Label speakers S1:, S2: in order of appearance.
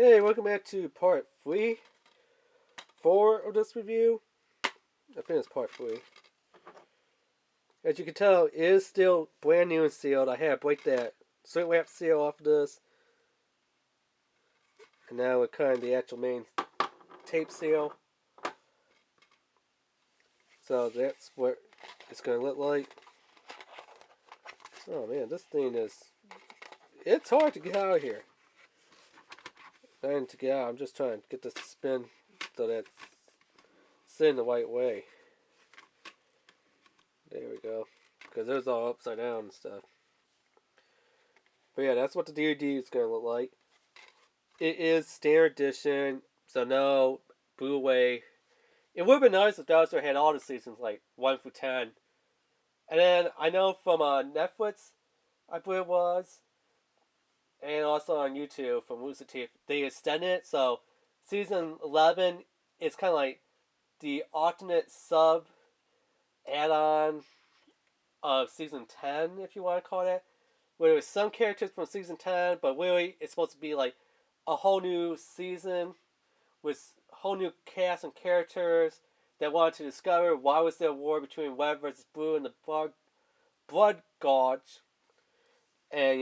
S1: Hey, welcome back to part 4 of this review. I think it's part 3. As you can tell, it is still brand new and sealed. I had to break that shrink wrap seal off of this. And now we're cutting the actual main tape seal. So that's what it's going to look like. Oh man, this thing is... It's hard to get out of here. Trying to get out. I'm just trying to get this to spin so that it's sitting the right way. There we go. Because it was all upside down and stuff. But yeah, that's what the DVD is going to look like. It is standard edition, so no Blu-ray. It would have been nice if Dinosaur had all the seasons, like 1 through 10. And then I know from Netflix, I believe it was, and also on YouTube from Rooster Teeth, they extended it, so season 11 is kind of like the alternate sub add-on of season 10, if you want to call it, where there's some characters from season 10, but really it's supposed to be like a whole new season with a whole new cast and characters that wanted to discover why was there a war between Red versus Blue and the Blood Gorge. And